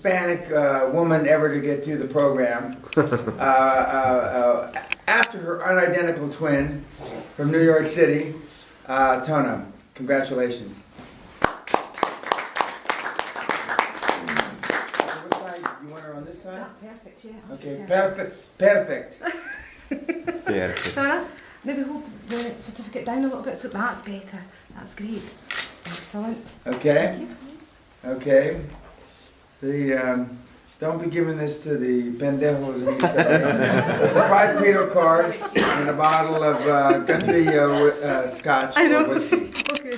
Hispanic woman ever to get through the program. After her unidentical twin from New York City, Tona. Congratulations. You want her on this side? That's perfect, yeah. Okay, perfect. Perfect. Perfect. Tona, maybe hold the certificate down a little bit so that's better. That's great. Excellent. Okay. Thank you. Okay. Don't be giving this to the pendejos in East LA. There's a 5 Credo card and a bottle of country scotch I know. or whiskey. Okay,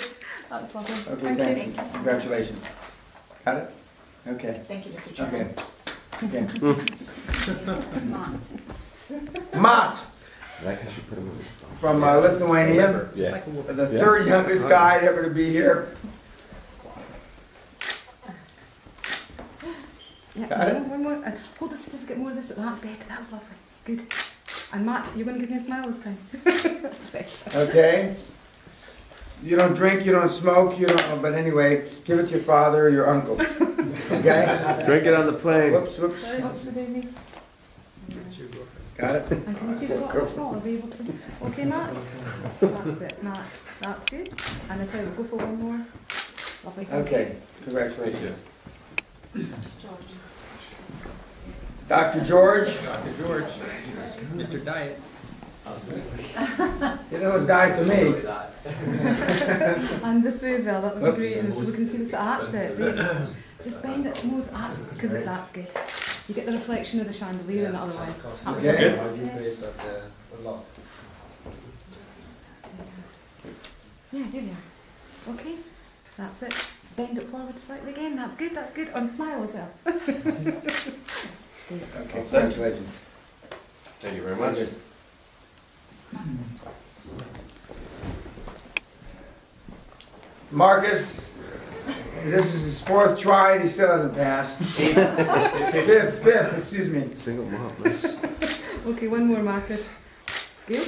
that's lovely. Okay, thank you. Congratulations. Got it? Okay. Thank you, Mr. Chairman. Okay. Matt Like I should put him in the from Lithuania, Yeah. the third youngest guy ever to be here. Yeah, Got it? one more. Hold the certificate more this. That's better. That's lovely. Good. And Matt, you're going to give me a smile this time. That's better. Okay. You don't drink, you don't smoke, you don't. But anyway, give it to your father or your uncle. Okay. Drink it on the plane. Whoops, whoops. Sorry, what's for Daisy? Got it. And can you see the bottle of shot? I'll be able to. Okay, Matt. That's it, Matt. That's good. And I tell you, we'll go for one more. Lovely. Thank Okay. Congratulations. George. Dr. George. Dr. George, Mr. Diet. You don't die to me. you. And this way as well. That would Whoops. be great. And so we can see the that's it. Right. Just bend it more. That's because that's good. You get the reflection of the chandelier and otherwise. Okay. Yeah, there we are. Okay, that's it. Bend it forward slightly again. That's good, that's good. And smile as well. Okay, congratulations. Thank you very much. Marcus, this is his 4th try and he still hasn't passed. Fifth, excuse me. Single malt, nice. Okay, one more, Marcus. Good.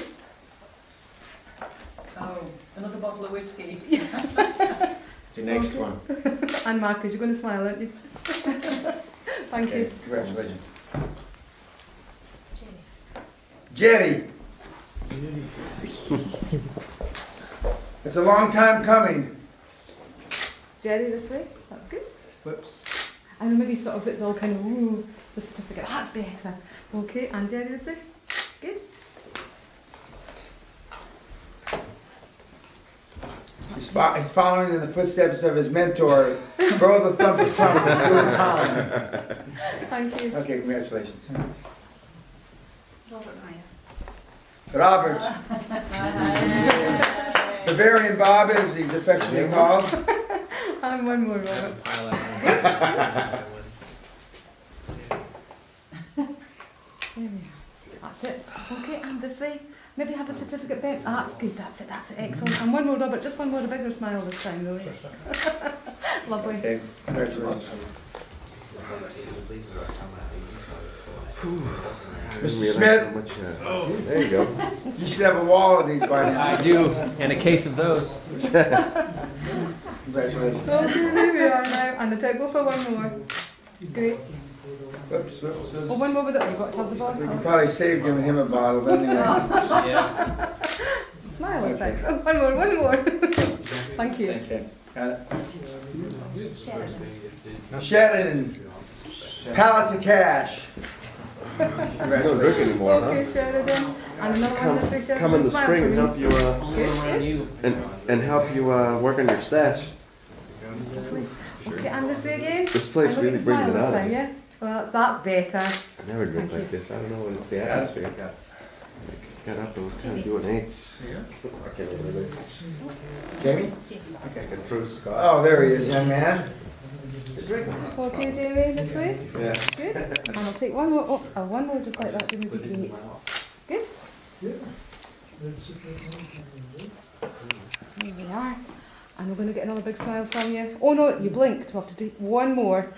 Oh, another bottle of whiskey. The next Okay. one. And Marcus, you're going to smile, aren't you? Thank Okay, you. congratulations. Jenny. Jetty. It's a long time coming. Jerry, this way. That's good. Whoops. And maybe sort of it's all kind of, ooh, the certificate. That's better. Okay, and Jerry, this way. Good. He's following in the footsteps of his mentor, Bro the Thumper Trump, doing time. Thank you. Okay, congratulations. Robert Meyer. Robert, Bavarian Bob, as he's affectionately called. And one more, Robert. Pile that There we are. That's it. Okay, and this way. Maybe have the certificate bent. That's good. That's it. That's it. Excellent. And one more, Robert. Just one more, a bigger smile this time, though. Lovely. Okay, congratulations. Mr. Smith, There you go. you should have a wall of these by now. I do, and a case of those. Congratulations. Okay, there we are now. And I'll go for one more. Great. Whoops, whoops, whoops. Oh, one more with it. You've got to have the We bottle. can probably save giving him a bottle, but anyway. Yeah. Smile this time. Oh, one more, one more. Thank you. Okay, got it. Sheridan. Sheridan, pallets of cash. You don't drink Congratulations. anymore, Okay, Sheridan. And another one this way, Sheridan. Come in the Smile spring for and me. help you Good, You. and help you work on your stash. good. Okay, and this way again. This place And look really at the brings smile it this out. time, yeah? Well, that's better. I never drink Thank like you. this. I don't know what it's the atmosphere. Got up and was kind of doing 8s. I can't remember. Jamie? I can prove Scott. Oh, there he is, young man. Okay, Jamie, this way. Yeah. Good. And I'll take one more. Oh, one more just like that. Would be great. Good. There we are. And we're going to get another big smile from you. Oh no, you blinked. We'll have to do one more.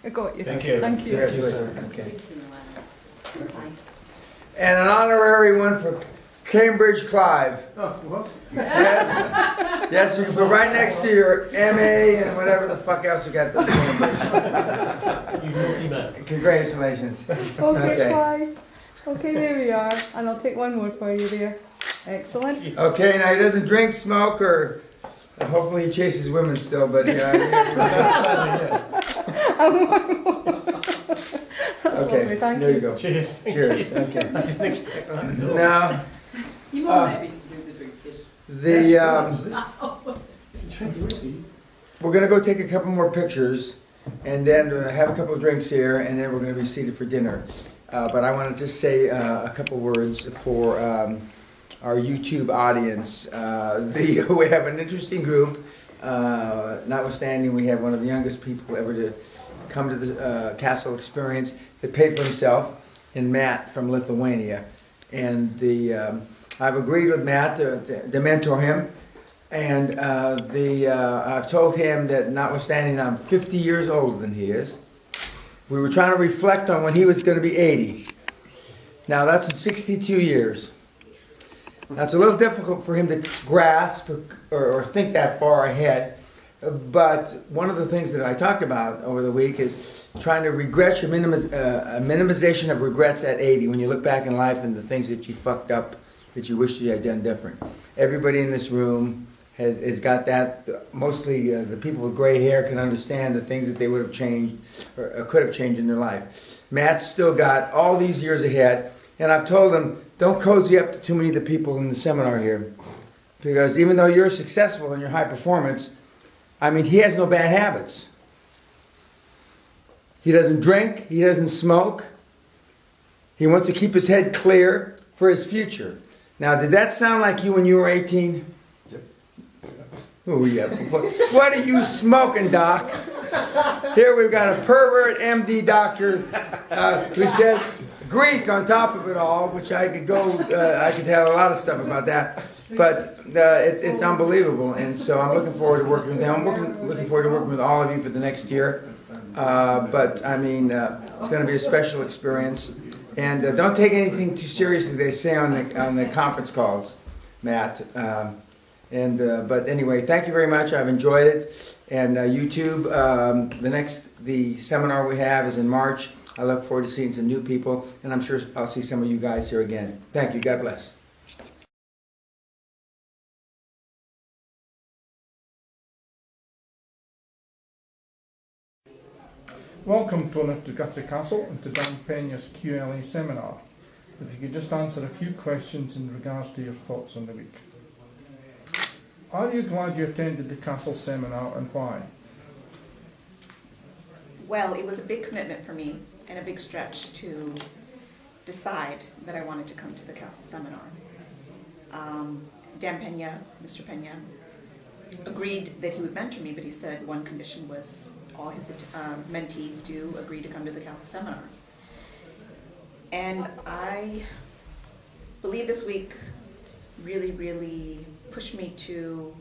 I got you. Thank you. Thank you. Congratulations. Okay. And an honorary one for Cambridge Clive. Oh, what? Yes, yes, you go right next to your MA and whatever the fuck else you got. You naughty man. Congratulations. Okay, Clive. Okay, there we are. And I'll take one more for you there. Excellent. Okay, now he doesn't drink, smoke, or hopefully he chases women still, but yeah. Sadly, yes. And one more. That's lovely, Okay, thank there you. you go. Cheers. Cheers, okay. I didn't expect that at all. Now, You won't let me do the drink bit. we're gonna go take a couple more pictures and then have a couple of drinks here and then we're gonna be seated for dinner. But I wanted to say a couple words for our YouTube audience. We have an interesting group, notwithstanding we have one of the youngest people ever to come to the Castle Experience that paid for himself, in Matt from Lithuania. And I've agreed with Matt to mentor him. And I've told him that notwithstanding I'm 50 years older than he is, we were trying to reflect on when he was going to be 80. Now that's in 62 years. Now it's a little difficult for him to grasp or think that far ahead. But one of the things that I talked about over the week is trying to regret a minimization of regrets at 80 when you look back in life and the things that you fucked up that you wish you had done different. Everybody in this room has got that. Mostly the people with gray hair can understand the things that they would have changed or could have changed in their life. Matt's still got all these years ahead, and I've told him, don't cozy up to too many of the people in the seminar here. Because even though you're successful in your high performance, I mean, he has no bad habits. He doesn't drink, he doesn't smoke. He wants to keep his head clear for his future. Now, did that sound like you when you were 18? Oh, yeah. What are you smoking, Doc? Here we've got a pervert MD doctor who says Greek on top of it all, which I could tell a lot of stuff about that. But it's unbelievable, and so I'm looking forward to working with him. I'm looking forward to working with all of you for the next year. But I mean, it's going to be a special experience. And don't take anything too seriously they say on the conference calls, Matt. But anyway, thank you very much. I've enjoyed it. And YouTube, the seminar we have is in March. I look forward to seeing some new people, and I'm sure I'll see some of you guys here again. Thank you. God bless. Welcome, Tona, to Guthrie Castle and to Dan Peña's QLA seminar. If you could just answer a few questions in regards to your thoughts on the week. Are you glad you attended the Castle seminar and why? Well, it was a big commitment for me and a big stretch to decide that I wanted to come to the Castle seminar. Dan Peña, Mr. Peña, agreed that he would mentor me, but he said one condition was all his mentees do agree to come to the Castle seminar. And I believe this week really, really pushed me to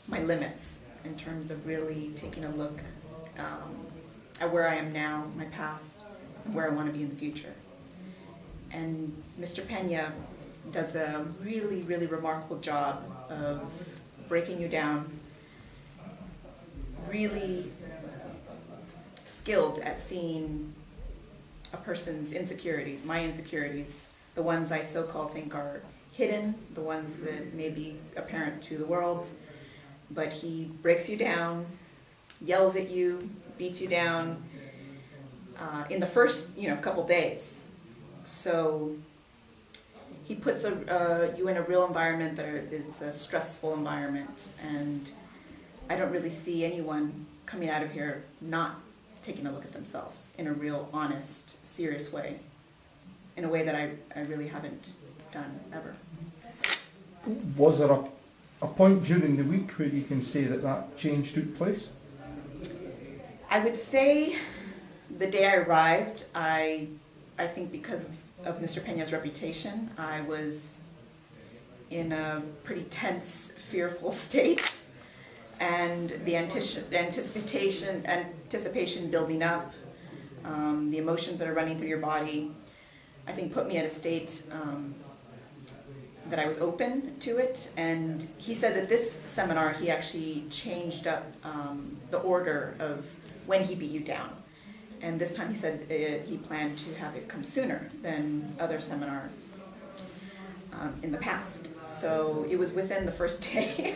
my limits in terms of really taking a look at where I am now, my past, and where I want to be in the future. And Mr. Peña does a really, really remarkable job of breaking you down, really skilled at seeing a person's insecurities, my insecurities, the ones I so-called think are hidden, the ones that may be apparent to the world, but he breaks you down, yells at you, beats you down in the first couple days. So he puts you in a real environment it's a stressful environment, and I don't really see anyone coming out of here not taking a look at themselves in a real, honest, serious way, in a way that I really haven't done ever. Was there a point during the week where you can say that change took place? I would say the day I arrived, I think because of Mr. Peña's reputation, I was in a pretty tense, fearful state. And the anticipation building up, the emotions that are running through your body, I think put me at a state that I was open to it. And he said that this seminar, he actually changed up the order of when he beat you down. And this time he said he planned to have it come sooner than other seminar in the past. So it was within the first day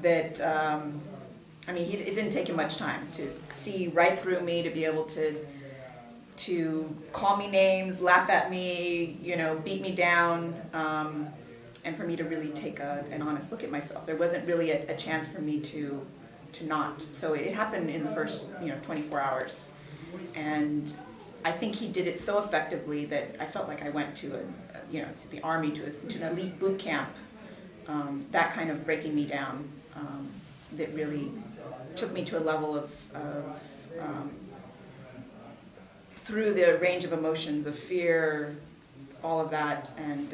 that, I mean, it didn't take him much time to see right through me, to be able to call me names, laugh at me, you know, beat me down, and for me to really take an honest look at myself. There wasn't really a chance for me to not. So it happened in the first, 24 hours. And I think he did it so effectively that I felt like I went to to the Army, to an elite boot camp, that kind of breaking me down, that really took me to a level of through the range of emotions of fear, all of that, and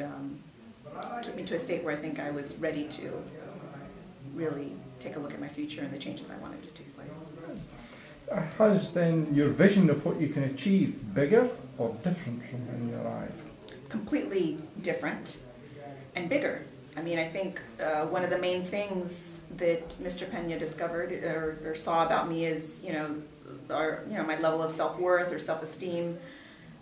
took me to a state where I think I was ready to really take a look at my future and the changes I wanted to take place. Has then your vision of what you can achieve bigger or different from when you arrived? Completely different and bigger. I mean, I think one of the main things that Mr. Peña discovered or saw about me is, my level of self-worth or self-esteem.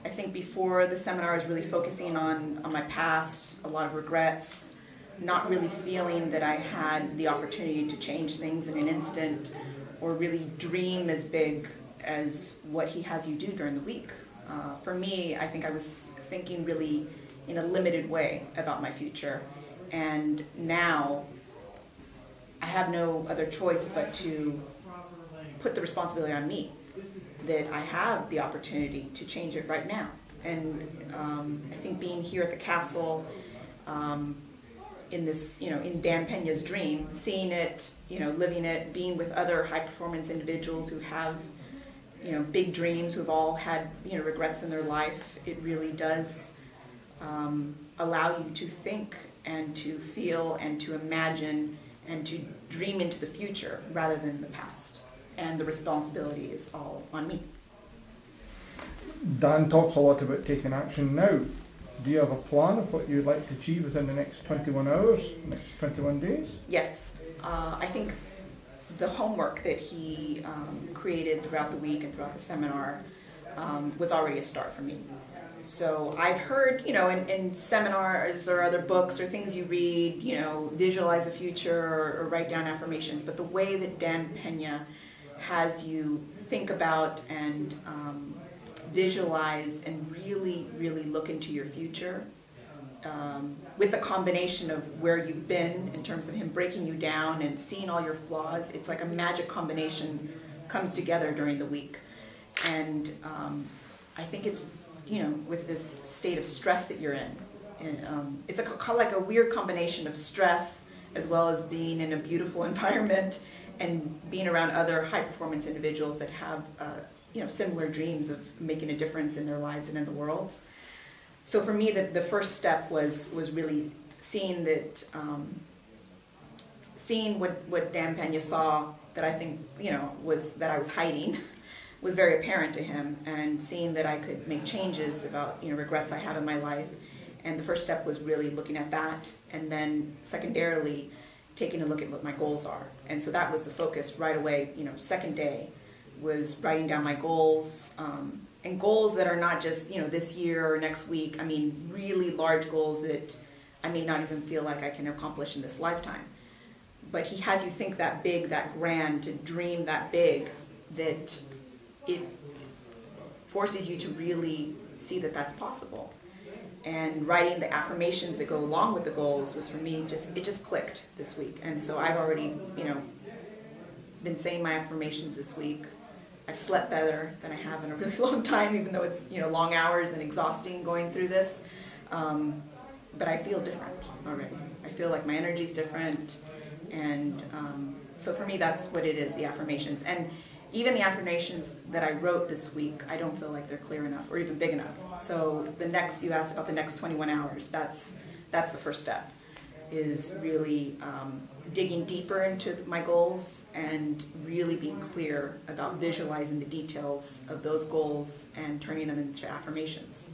I think before the seminar I was really focusing on my past, a lot of regrets, not really feeling that I had the opportunity to change things in an instant or really dream as big as what he has you do during the week. For me, I think I was thinking really in a limited way about my future. And now I have no other choice but to put the responsibility on me, that I have the opportunity to change it right now. And I think being here at the castle, in this, in Dan Peña's dream, seeing it, living it, being with other high performance individuals who have, big dreams, who've all had, regrets in their life, it really does allow you to think and to feel and to imagine and to dream into the future rather than the past. And the responsibility is all on me. Dan talks a lot about taking action now. Do you have a plan of what you'd like to achieve within the next 21 hours, next 21 days? Yes. I think the homework that he created throughout the week and throughout the seminar was already a start for me. So I've heard, in seminars or other books or things you read, visualize the future or write down affirmations, but the way that Dan Peña has you think about and visualize and really, really look into your future, with a combination of where you've been in terms of him breaking you down and seeing all your flaws. It's like a magic combination comes together during the week. And I think it's, with this state of stress that you're in. And, it's like a weird combination of stress as well as being in a beautiful environment and being around other high-performance individuals that have, similar dreams of making a difference in their lives and in the world. So for me, the first step was really seeing that, seeing what Dan Peña saw that I think, was that I was hiding, was very apparent to him, and seeing that I could make changes about, regrets I have in my life. And the first step was really looking at that, and then secondarily, taking a look at what my goals are. And so that was the focus right away, second day, was writing down my goals, and goals that are not just, this year or next week. I mean, really large goals that I may not even feel like I can accomplish in this lifetime. But he has you think that big, that grand, to dream that big, that it forces you to really see that that's possible. And writing the affirmations that go along with the goals was, for me, it just clicked this week. And so I've already, been saying my affirmations this week. I've slept better than I have in a really long time, even though it's, long hours and exhausting going through this. But I feel different already. I feel like my energy's different. And so for me, that's what it is, the affirmations. And even the affirmations that I wrote this week, I don't feel like they're clear enough or even big enough. So you asked about the next 21 hours, that's the first step, is really digging deeper into my goals and really being clear about visualizing the details of those goals and turning them into affirmations.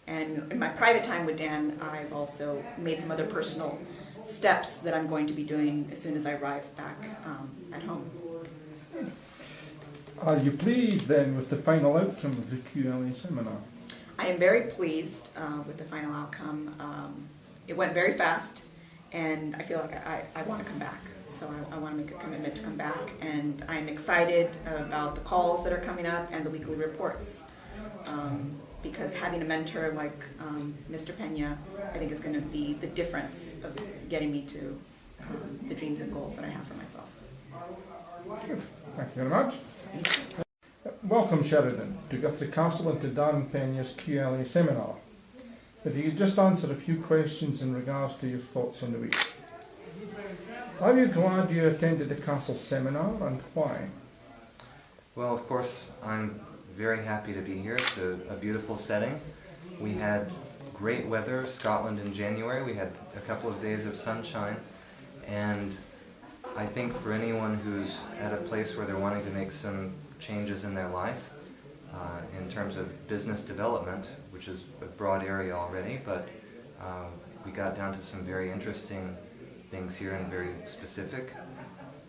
And in my private time with Dan, I've also made some other personal steps that I'm going to be doing as soon as I arrive back at home. Are you pleased then with the final outcome of the QLA seminar? I am very pleased with the final outcome. It went very fast, and I feel like I want to come back. So I want to make a commitment to come back, and I'm excited about the calls that are coming up and the weekly reports. Because having a mentor like Mr. Peña, I think is going to be the difference of getting me to the dreams and goals that I have for myself. Thank you very much. Welcome, Sheridan, to Guthrie Castle and to Dan Peña's QLA seminar. If you could just answer a few questions in regards to your thoughts on the week. Are you glad you attended the Castle seminar, and why? Well, of course, I'm very happy to be here. It's a beautiful setting. We had great weather, Scotland in January. We had a couple of days of sunshine, and I think for anyone who's at a place where they're wanting to make some changes in their life, in terms of business development, which is a broad area already, but we got down to some very interesting things here and very specific,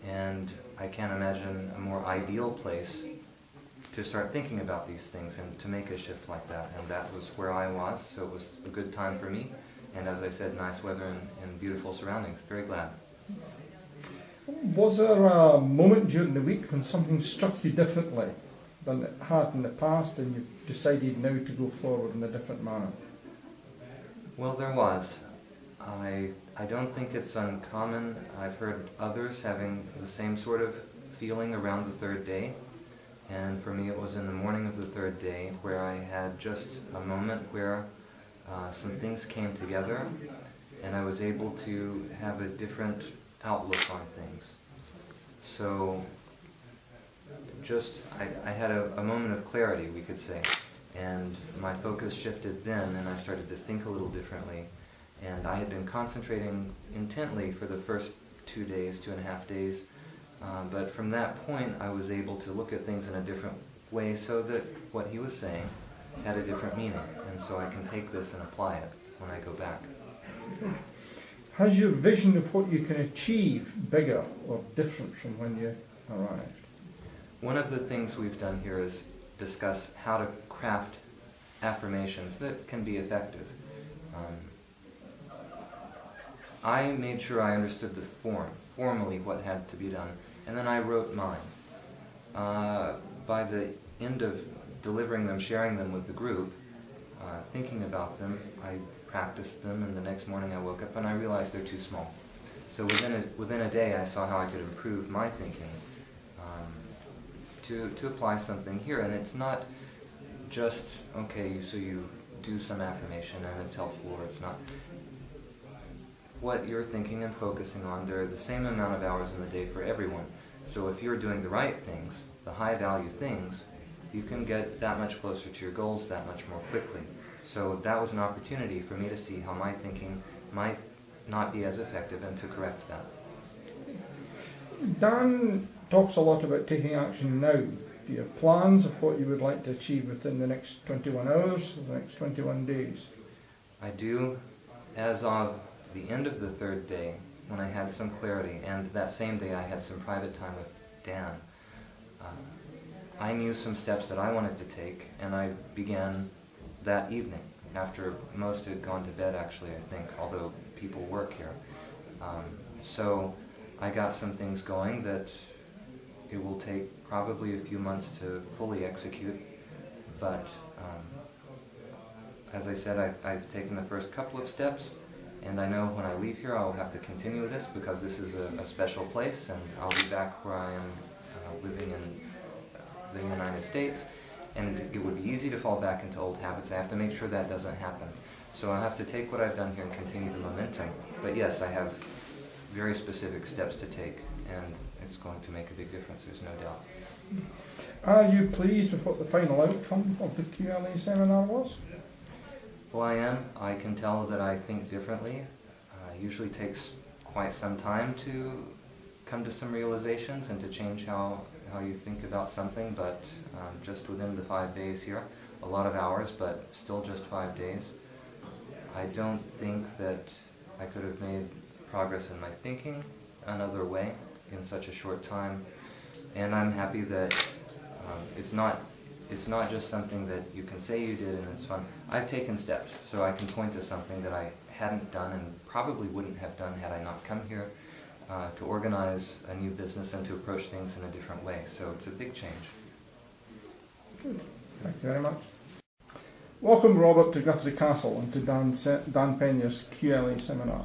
and I can't imagine a more ideal place to start thinking about these things and to make a shift like that, and that was where I was, so it was a good time for me, and as I said, nice weather and beautiful surroundings. Very glad. Was there a moment during the week when something struck you differently than it had in the past, and you decided now to go forward in a different manner? Well, there was. I don't think it's uncommon. I've heard others having the same sort of feeling around the third day. And for me, it was in the morning of the third day where I had just a moment where some things came together and I was able to have a different outlook on things. So I had a moment of clarity, we could say, and my focus shifted then and I started to think a little differently. And I had been concentrating intently for the first 2 days, 2.5 days, but from that point I was able to look at things in a different way so that what he was saying had a different meaning, and so I can take this and apply it when I go back. Has your vision of what you can achieve bigger or different from when you arrived? One of the things we've done here is discuss how to craft affirmations that can be effective. I made sure I understood the formally what had to be done, and then I wrote mine. By the end of delivering them, sharing them with the group, thinking about them, I practiced them, and the next morning I woke up and I realized they're too small. So within a day I saw how I could improve my thinking to apply something here. And it's not just, okay, so you do some affirmation and it's helpful or it's not. What you're thinking and focusing on, there are the same amount of hours in the day for everyone. So if you're doing the right things, the high value things, you can get that much closer to your goals that much more quickly. So that was an opportunity for me to see how my thinking might not be as effective and to correct that. Dan talks a lot about taking action now. Do you have plans of what you would like to achieve within the next 21 hours, or the next 21 days? I do. As of the end of the third day, when I had some clarity, and that same day I had some private time with Dan, I knew some steps that I wanted to take, and I began that evening, after most had gone to bed actually, I think, although people work here. So I got some things going that it will take probably a few months to fully execute, but as I said, I've taken the first couple of steps, and I know when I leave here I will have to continue this because this is a special place, and I'll be back where I am living in the United States, and it would be easy to fall back into old habits. I have to make sure that doesn't happen. So I'll have to take what I've done here and continue the momentum. But yes, I have very specific steps to take, and it's going to make a big difference, there's no doubt. Are you pleased with what the final outcome of the QLA seminar was? Well, I am. I can tell that I think differently. It usually takes quite some time to come to some realizations and to change how you think about something, but just within the 5 days here, a lot of hours, but still just 5 days. I don't think that I could have made progress in my thinking another way in such a short time, and I'm happy that it's not just something that you can say you did and it's fun. I've taken steps, so I can point to something that I hadn't done and probably wouldn't have done had I not come here to organize a new business and to approach things in a different way. So it's a big change. Good. Thank you very much. Welcome, Robert, to Guthrie Castle and to Dan Peña's QLA seminar.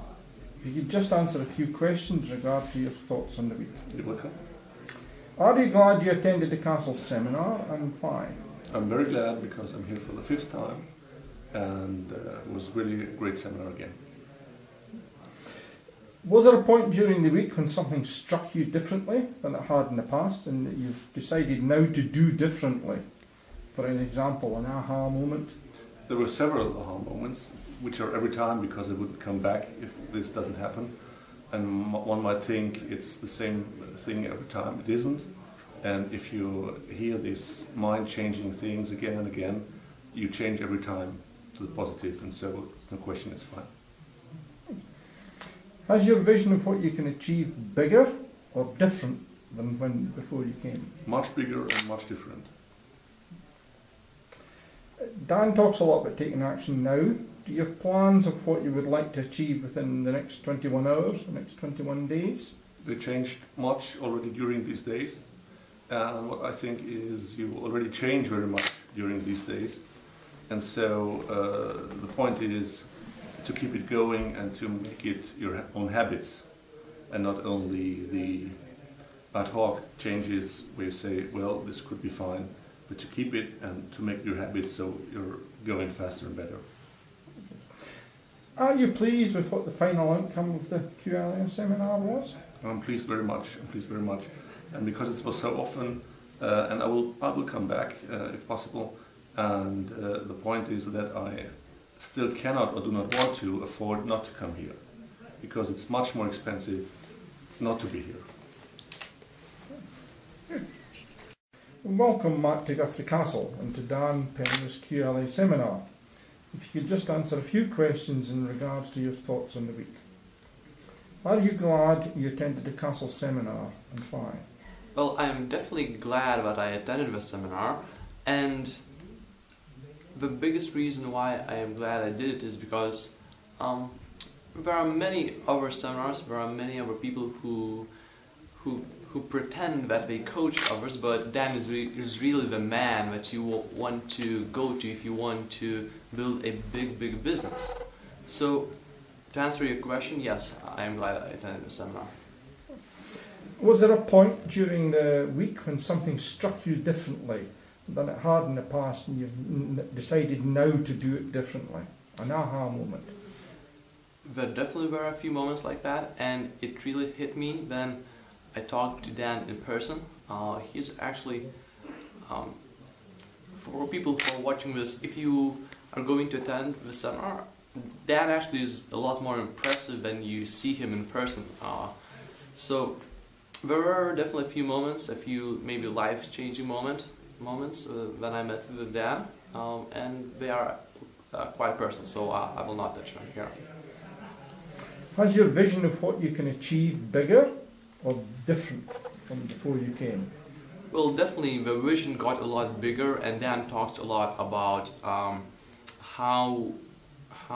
If you could just answer a few questions regarding to your thoughts on the week. You're welcome. Are you glad you attended the Castle seminar and why? I'm very glad because I'm here for the 5th time, and it was really a great seminar again. Was there a point during the week when something struck you differently than it had in the past and that you've decided now to do differently? For an example, an aha moment? There were several aha moments, which are every time because it wouldn't come back if this doesn't happen. And one might think it's the same thing every time. It isn't. And if you hear these mind-changing things again and again, you change every time to the positive, and so it's no question it's fine. Has your vision of what you can achieve bigger or different than when before you came? Much bigger and much different. Dan talks a lot about taking action now. Do you have plans of what you would like to achieve within the next 21 hours, the next 21 days? They changed much already during these days. And what I think is you already change very much during these days. And so the point is to keep it going and to make it your own habits, and not only the ad hoc changes where you say, well, this could be fine, but to keep it and to make your habits so you're going faster and better. Are you pleased with what the final outcome of the QLA seminar was? I'm pleased very much. I'm pleased very much, and because it was so often, and I will come back if possible. And the point is that I still cannot or do not want to afford not to come here, because it's much more expensive not to be here. Welcome, Matt, to Guthrie Castle and to Dan Peña's QLA seminar. If you could just answer a few questions in regards to your thoughts on the week. Are you glad you attended the Castle seminar and why? Well, I'm definitely glad that I attended the seminar, and the biggest reason why I am glad I did it is because there are many other seminars, there are many other people who pretend that they coach others, but Dan is really the man that you will want to go to if you want to build a big business. So, to answer your question, yes, I am glad I attended the seminar. Was there a point during the week when something struck you differently than it had in the past and you've decided now to do it differently? An aha moment? There definitely were a few moments like that, and it really hit me when I talked to Dan in person. He's actually, for people who are watching this, if you are going to attend the seminar, Dan actually is a lot more impressive when you see him in person. So there were definitely a few moments, a few maybe life-changing moments when I met with Dan, and they are quite personal, so I will not touch them here. Has your vision of what you can achieve bigger or different from before you came? Well, definitely the vision got a lot bigger, and Dan talks a lot about how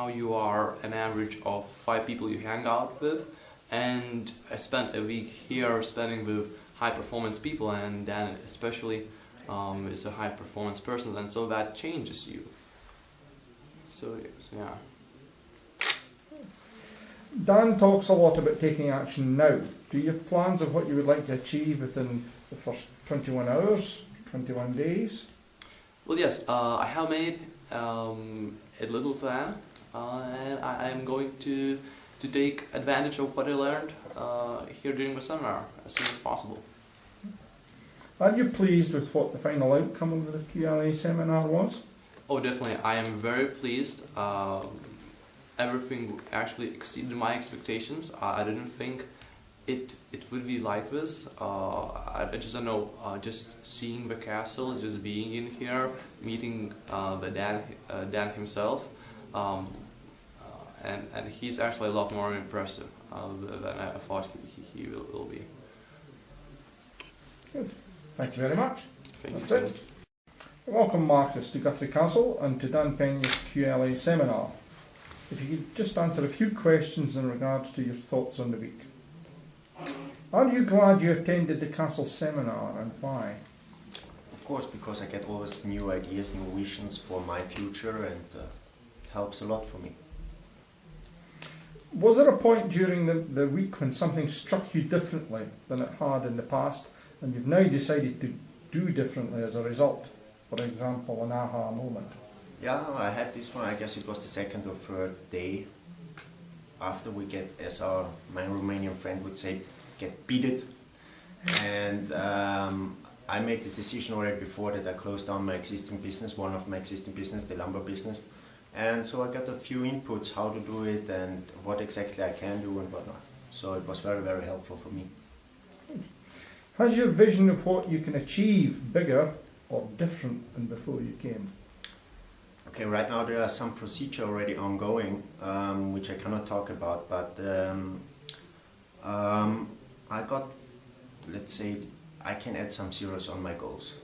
you are an average of 5 people you hang out with, and I spent a week here spending with high performance people, and Dan especially is a high performance person, and so that changes you. So yeah. Dan talks a lot about taking action now. Do you have plans of what you would like to achieve within the first 21 hours, 21 days? Well, yes, I have made a little plan, and I am going to take advantage of what I learned here during the seminar as soon as possible. Are you pleased with what the final outcome of the QLA seminar was? Oh, definitely. I am very pleased. Everything actually exceeded my expectations. I didn't think it would be like this. I just don't know. Just seeing the castle, just being in here, meeting the Dan himself, and he's actually a lot more impressive than I thought he will be. Good. Thank you very much. Thank That's you. it. Welcome, Marcus, to Guthrie Castle and to Dan Peña's QLA seminar. If you could just answer a few questions in regards to your thoughts on the week. Are you glad you attended the Castle seminar and why? Of course, because I get always new ideas, new visions for my future, and it helps a lot for me. Was there a point during the week when something struck you differently than it had in the past and you've now decided to do differently as a result? For example, an aha moment. Yeah, I had this one. I guess it was the second or third day after we get, as my Romanian friend would say, get beated. And I made the decision already before that I closed down my existing business, one of my existing business, the lumber business. And so I got a few inputs how to do it and what exactly I can do and what not. So it was very, very helpful for me. Has your vision of what you can achieve bigger or different than before you came? Okay, right now there are some procedure already ongoing, which I cannot talk about, but I got, let's say, I can add some zeros on my goals.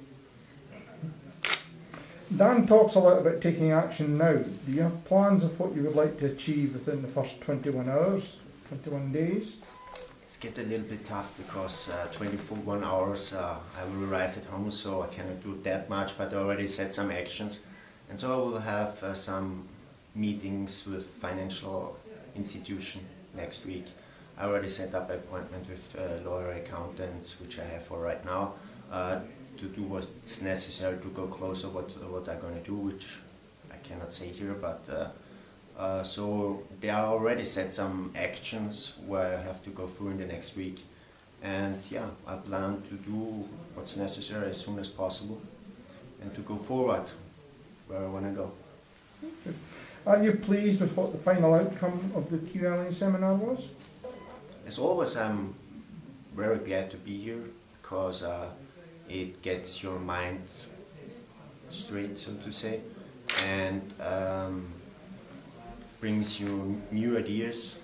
Dan talks a lot about taking action now. Do you have plans of what you would like to achieve within the first 21 hours, 21 days? It's getting a little bit tough because 21 hours I will arrive at home, so I cannot do that much, but I already set some actions. And so I will have some meetings with financial institution next week. I already set up an appointment with lawyer accountants, which I have for right now, to do what's necessary to go closer what I'm going to do, which I cannot say here, but so there are already set some actions where I have to go through in the next week. And yeah, I plan to do what's necessary as soon as possible and to go forward where I want to go. Okay. Are you pleased with what the final outcome of the QLA seminar was? As always, I'm very glad to be here because it gets your mind straight, so to say, and brings you new ideas,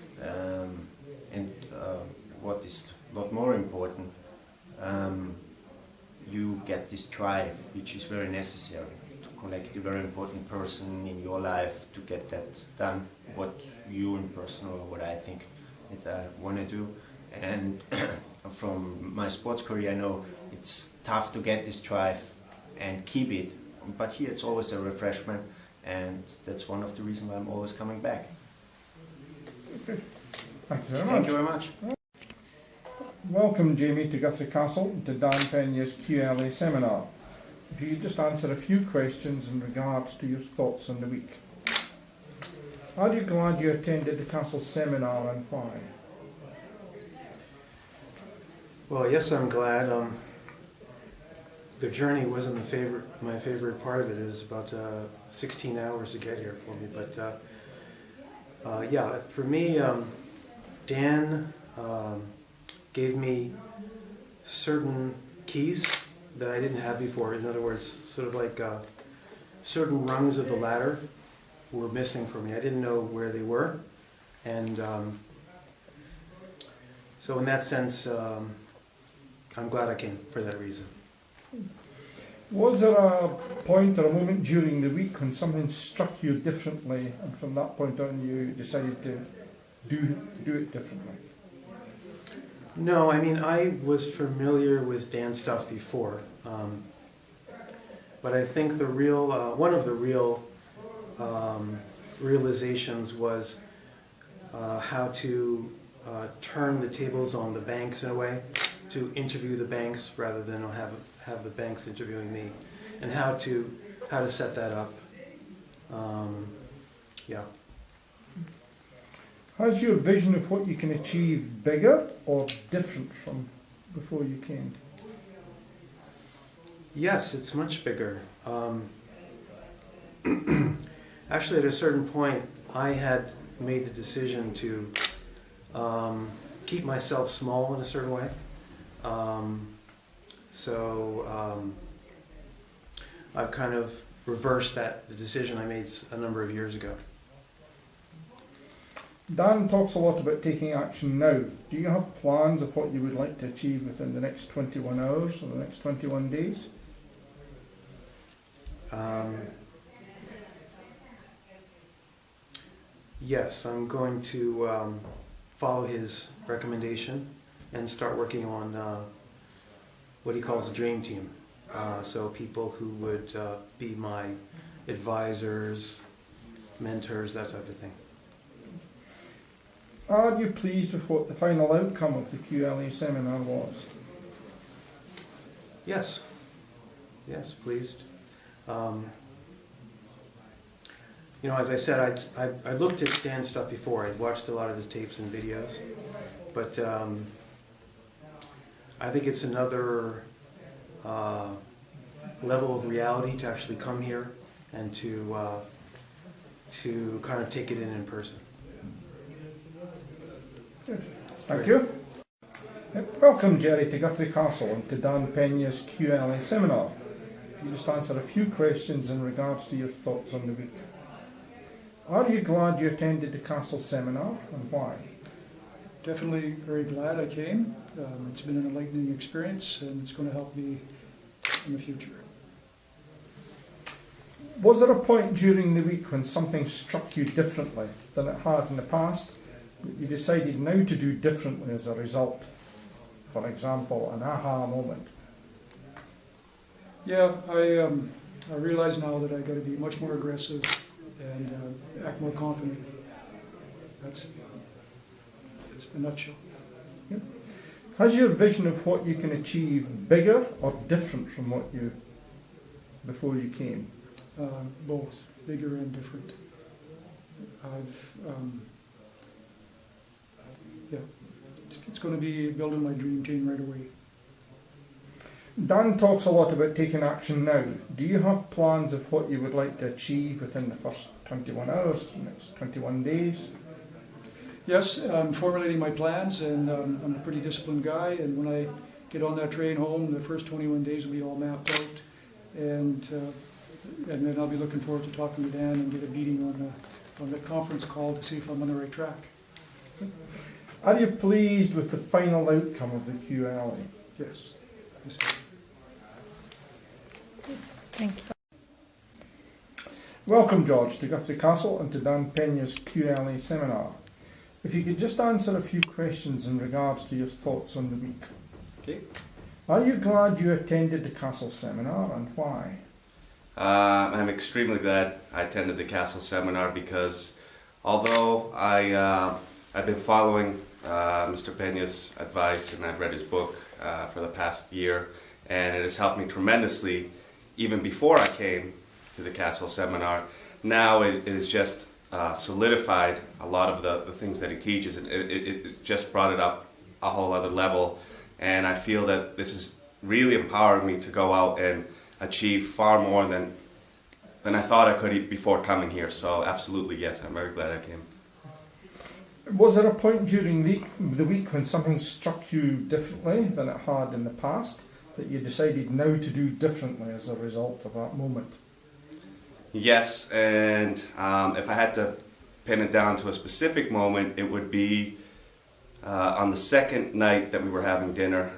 and what is a lot more important, you get this drive, which is very necessary to connect a very important person in your life to get that done, what you in personal, what I think that I want to do. And from my sports career, I know it's tough to get this drive and keep it, but here it's always a refreshment, and that's one of the reasons why I'm always coming back. Okay. Thank you very much. Thank you very much. Welcome, Jamie, to Guthrie Castle and to Dan Peña's QLA seminar. If you could just answer a few questions in regards to your thoughts on the week. Are you glad you attended the Castle seminar and why? Well, yes, I'm glad. The journey wasn't my favorite part of it. It was about 16 hours to get here for me. But yeah, for me, Dan gave me certain keys that I didn't have before. In other words, sort of like certain rungs of the ladder were missing for me. I didn't know where they were. And so in that sense, I'm glad I came for that reason. Was there a point or a moment during the week when something struck you differently and from that point on you decided to do it differently? No, I mean, I was familiar with Dan's stuff before, but I think the real, one of the real realizations was how to turn the tables on the banks in a way, to interview the banks rather than have the banks interviewing me, and how to set that up. Yeah. Has your vision of what you can achieve bigger or different from before you came? Yes, it's much bigger. Actually, at a certain point, I had made the decision to keep myself small in a certain way. I've kind of reversed the decision I made a number of years ago. Dan talks a lot about taking action now. Do you have plans of what you would like to achieve within the next 21 hours or the next 21 days? Yes, I'm going to follow his recommendation and start working on what he calls the dream team. So people who would be my advisors, mentors, that type of thing. Are you pleased with what the final outcome of the QLA seminar was? Yes. Yes, pleased. You know, as I said, I looked at Dan's stuff before. I'd watched a lot of his tapes and videos. But I think it's another level of reality to actually come here and to kind of take it in person. Good. Thank you. Welcome, Jerry, to Guthrie Castle and to Dan Peña's QLA seminar. If you just answer a few questions in regards to your thoughts on the week. Are you glad you attended the Castle seminar and why? Definitely very glad I came. It's been an enlightening experience and it's going to help me in the future. Was there a point during the week when something struck you differently than it had in the past that you decided now to do differently as a result? For example, an aha moment. Yeah, I realize now that I got to be much more aggressive and act more confident. It's the nutshell. Yep. Has your vision of what you can achieve bigger or different from what you before you came? Both, bigger and different. It's going to be building my dream team right away. Dan talks a lot about taking action now. Do you have plans of what you would like to achieve within the first 21 hours, the next 21 days? Yes, I'm formulating my plans, and I'm a pretty disciplined guy, and when I get on that train home, the first 21 days will be all mapped out, and then I'll be looking forward to talking to Dan and get a meeting on the conference call to see if I'm on the right track. Are you pleased with the final outcome of the QLA? Yes. Thank you. Welcome, George, to Guthrie Castle and to Dan Peña's QLA seminar. If you could just answer a few questions in regards to your thoughts on the week. Okay. Are you glad you attended the Castle seminar and why? I'm extremely glad I attended the Castle seminar because although I've been following Mr. Peña's advice and I've read his book for the past year, and it has helped me tremendously even before I came to the Castle seminar. Now it is just solidified a lot of the things that he teaches, and it just brought it up a whole other level, and I feel that this is really empowering me to go out and achieve far more than I thought I could before coming here. So absolutely, yes, I'm very glad I came. Was there a point during the week when something struck you differently than it had in the past that you decided now to do differently as a result of that moment? Yes, and if I had to pin it down to a specific moment, it would be on the second night that we were having dinner.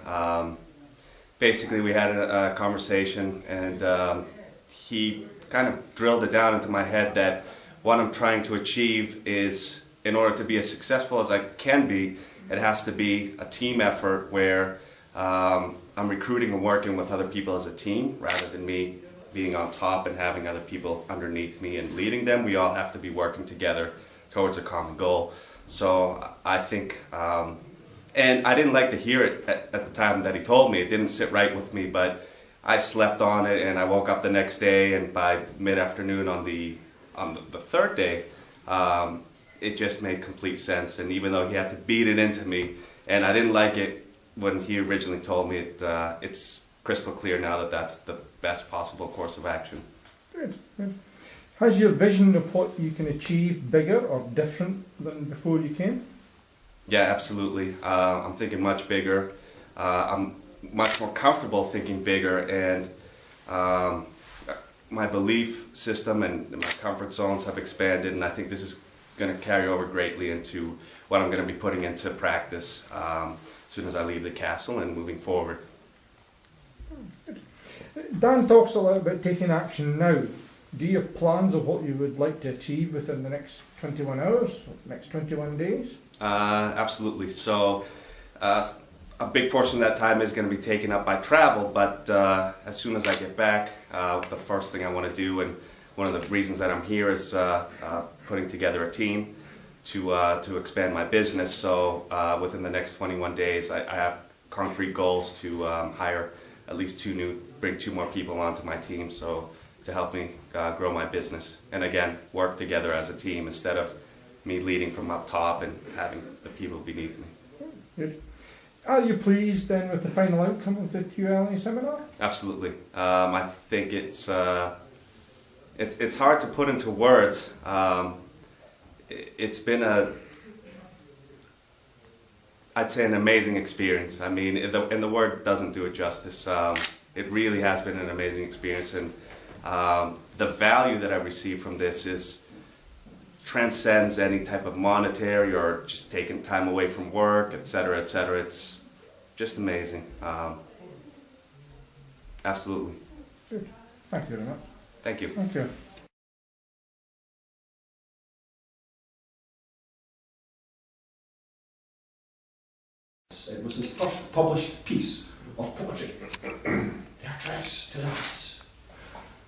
Basically, we had a conversation, and he kind of drilled it down into my head that what I'm trying to achieve is, in order to be as successful as I can be, it has to be a team effort where I'm recruiting and working with other people as a team rather than me being on top and having other people underneath me and leading them. We all have to be working together towards a common goal. So I think, and I didn't like to hear it at the time that he told me. It didn't sit right with me, but I slept on it, and I woke up the next day, and by mid-afternoon on the third day, it just made complete sense. And even though he had to beat it into me, and I didn't like it when he originally told me, it's crystal clear now that that's the best possible course of action. Good, good. Has your vision of what you can achieve bigger or different than before you came? Yeah, absolutely. I'm thinking much bigger. I'm much more comfortable thinking bigger, and my belief system and my comfort zones have expanded, and I think this is going to carry over greatly into what I'm going to be putting into practice as soon as I leave the castle and moving forward. Dan talks a lot about taking action now. Do you have plans of what you would like to achieve within the next 21 hours, next 21 days? Absolutely. So a big portion of that time is going to be taken up by travel, but as soon as I get back, the first thing I want to do, and one of the reasons that I'm here, is putting together a team to expand my business. So within the next 21 days, I have concrete goals to hire at least bring two more people onto my team, so to help me grow my business. And again, work together as a team instead of me leading from up top and having the people beneath me. Good. Are you pleased then with the final outcome of the QLA seminar? Absolutely. I think it's hard to put into words. It's been I'd say an amazing experience. I mean, and the word doesn't do it justice. It really has been an amazing experience, and the value that I've received from this transcends any type of monetary or just taking time away from work, etc., etc. It's just amazing. Absolutely. Good. Thank you very much. Thank you. Thank you. It was his first published piece of poetry. The address to the House.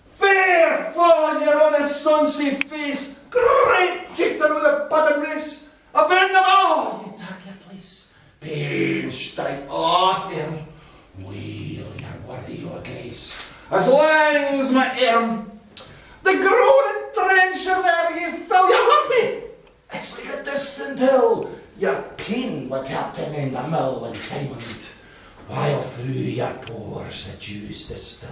Fair fawn your honest sonsy face, great chieftain with a pudding race, abend them all, you take your place. Pain strike off them, wheel your wordy your grace, as lang's my arm. The groaning trencher there, you fill your hurdy. It's like a distant hill, your keen what happened in the mill in time of need, while through your pores the juice distill.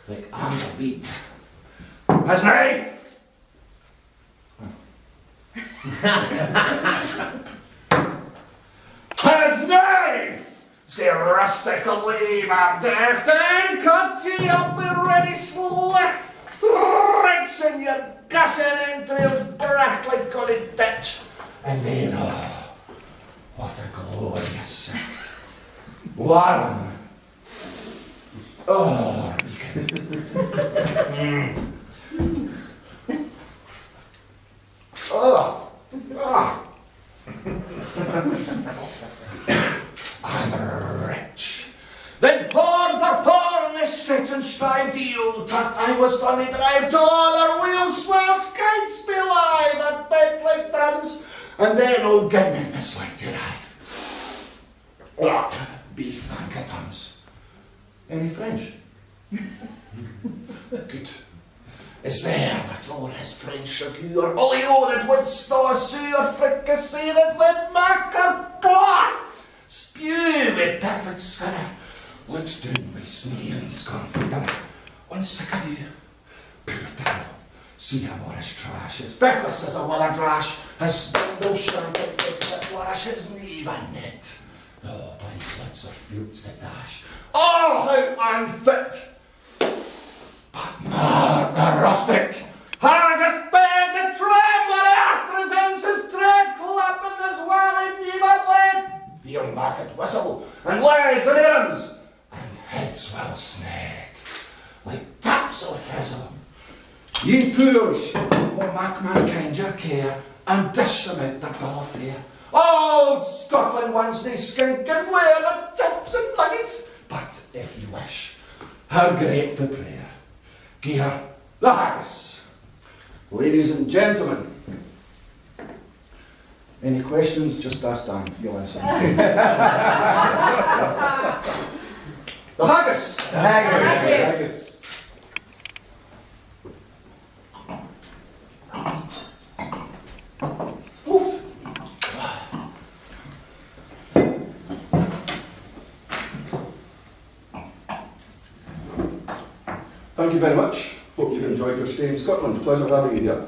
Like amber bead. As knife! As knife! Say rustic labor decht and cut ye up with ready slecht, wrenching your gushing entrails breath like gully ditch, and then, oh, what a glorious scent. Warm. Oh, oh, oh. I'm rich. Then horn for horn is stretch and strive to you, that I was on the drive to all our wheels swerve, kites be live and bent like drums, and then old Gunman is like to arrive. Oh, beef and catums. Any French? Good. Is there that all his French liqueur, olio that would store sewer, fricassee that would mark a block, spew with perfect skinner, looks down by sneering scum for dinner, unsick of you, poor devil, see him or his trash, his feckless as a weather drash, his spindle shanted with the flash, his knee and knit, no bloody floods or fields to dash, all how unfit. But Mark the rustic, haggis bed the trembler earth resounds his tread, clapping his well in even lead, beyond market whistle, and legs and arms, and heads well snared, like taps of frizzle. Ye poors, will make mankind your care, and dish them out the bill of fare. Old Scotland wants they skink and wear the tips and bloodies, but if you wish, her grateful prayer. Gear the haggis. Ladies and gentlemen, any questions, just ask Dan, he'll answer. The haggis. The haggis. Oof. Thank you very much. Hope you've enjoyed your stay in Scotland. Pleasure having you here.